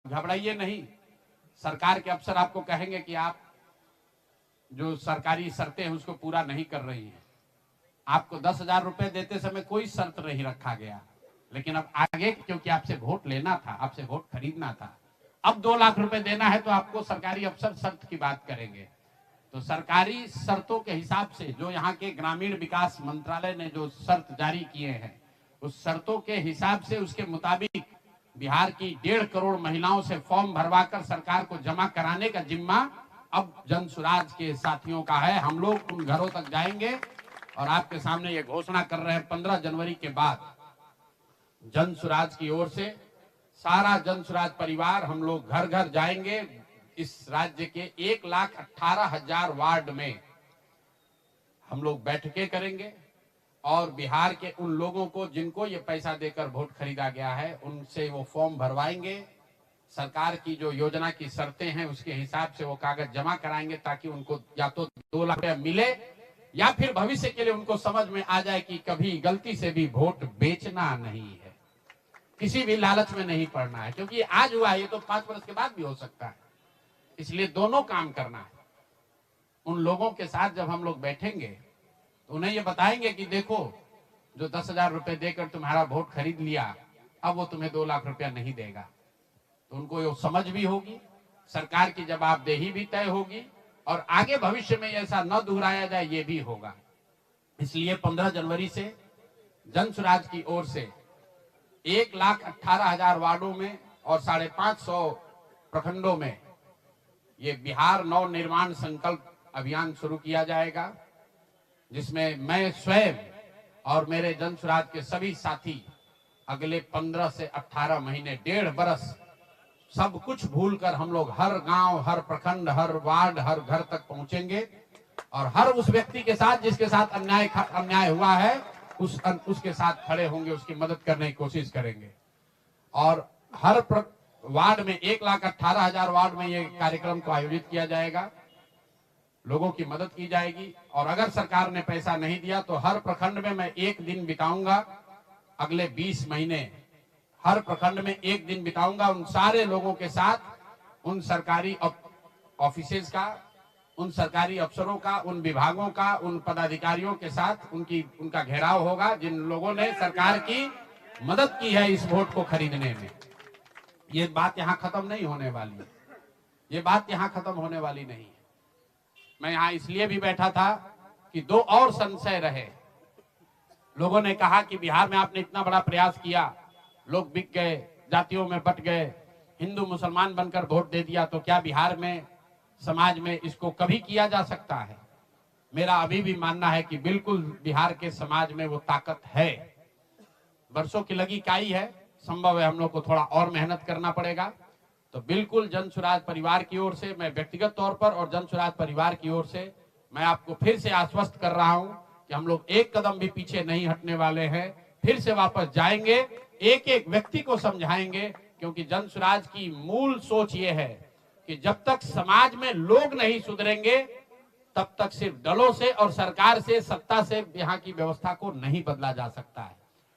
घबराइए नहीं। सरकार के अफसर आपको कहेंगे कि आप जो सरकारी शर्तें हैं उसको पूरा नहीं कर रही हैं। आपको 10,000 रुपए देते समय कोई शर्त नहीं रखा गया, लेकिन अब आगे क्योंकि आपसे वोट लेना था, आपसे वोट खरीदना था, अब 2 लाख रुपए देना है तो आपको सरकारी अफसर शर्त की बात करेंगे। तो सरकारी शर्तों के हिसाब से जो यहाँ के ग्रामीण विकास मंत्रालय ने जो शर्त जारी किए हैं, उस शर्तों के हिसाब से उसके मुताबिक बिहार की 1.5 करोड़ महिलाओं से फॉर्म भरवाकर सरकार को जमा कराने का जिम्मा अब जनसुराज के साथियों का है। हम लोग उन घरों तक जाएंगे और आपके सामने ये घोषणा कर रहे हैं 15 जनवरी के बाद जनसुराज की ओर से सारा जनसुराज परिवार हम लोग घर घर जाएंगे। इस राज्य के 1,18,000 वार्ड में हम लोग बैठकें करेंगे और बिहार के उन लोगों को जिनको ये पैसा देकर वोट खरीदा गया है उनसे वो फॉर्म भरवाएंगे। सरकार की जो योजना की शर्तें हैं उसके हिसाब से वो कागज जमा कराएंगे ताकि उनको या तो 2 लाख रुपया मिले या फिर भविष्य के लिए उनको समझ में आ जाए कि कभी गलती से भी वोट बेचना नहीं है, किसी भी लालच में नहीं पड़ना है, क्योंकि आज हुआ ये तो 5 वर्ष के बाद भी हो सकता है। इसलिए दोनों काम करना है। उन लोगों के साथ जब हम लोग बैठेंगे तो उन्हें ये बताएंगे कि देखो जो 10,000 रुपए देकर तुम्हारा वोट खरीद लिया अब वो तुम्हें 2 लाख रुपया नहीं देगा। तो उनको ये समझ भी होगी, सरकार की जवाबदेही भी तय होगी और आगे भविष्य में ऐसा न दोहराया जाए ये भी होगा। इसलिए 15 जनवरी से जनसुराज की ओर से 1,18,000 वार्डों में और 550 प्रखंडों में ये बिहार नव निर्माण संकल्प अभियान शुरू किया जाएगा, जिसमें मैं स्वयं और मेरे जनसुराज के सभी साथी अगले 15 से 18 महीने 1.5 बरस सब कुछ भूलकर हम लोग हर गांव, हर प्रखंड, हर वार्ड, हर घर तक पहुंचेंगे और हर उस व्यक्ति के साथ जिसके साथ अन्याय हुआ है उसके साथ खड़े होंगे, उसकी मदद करने की कोशिश करेंगे। और हर वार्ड में 1,18,000 वार्ड में ये कार्यक्रम को आयोजित किया जाएगा, लोगों की मदद की जाएगी। और अगर सरकार ने पैसा नहीं दिया तो हर प्रखंड में मैं 1 दिन बिताऊंगा, अगले 20 महीने हर प्रखंड में 1 दिन बिताऊंगा उन सारे लोगों के साथ, उन सरकारी ऑफिसेज का, उन सरकारी अफसरों का, उन विभागों का, उन पदाधिकारियों के साथ उनका घेराव होगा जिन लोगों ने सरकार की मदद की है इस वोट को खरीदने में। ये बात यहाँ खत्म नहीं होने वाली है, ये बात यहाँ खत्म होने वाली नहीं है। मैं यहाँ इसलिए भी बैठा था कि 2 और संशय रहे। लोगों ने कहा कि बिहार में आपने इतना बड़ा प्रयास किया, लोग बिक गए, जातियों में बट गए, हिंदू मुसलमान बनकर वोट दे दिया, तो क्या बिहार में समाज में इसको कभी किया जा सकता है? मेरा अभी भी मानना है कि बिल्कुल बिहार के समाज में वो ताकत है। वर्षों की लगी काई है, संभव है हम लोग को थोड़ा और मेहनत करना पड़ेगा। तो बिल्कुल जनसुराज परिवार की ओर से मैं व्यक्तिगत तौर पर और जनसुराज परिवार की ओर से मैं आपको फिर से आश्वस्त कर रहा हूं कि हम लोग एक कदम भी पीछे नहीं हटने वाले हैं, फिर से वापस जाएंगे, एक एक व्यक्ति को समझाएंगे, क्योंकि जनसुराज की मूल सोच ये है कि जब तक समाज में लोग नहीं सुधरेंगे तब तक सिर्फ दलों से और सरकार से, सत्ता से यहाँ की व्यवस्था को नहीं बदला जा सकता है।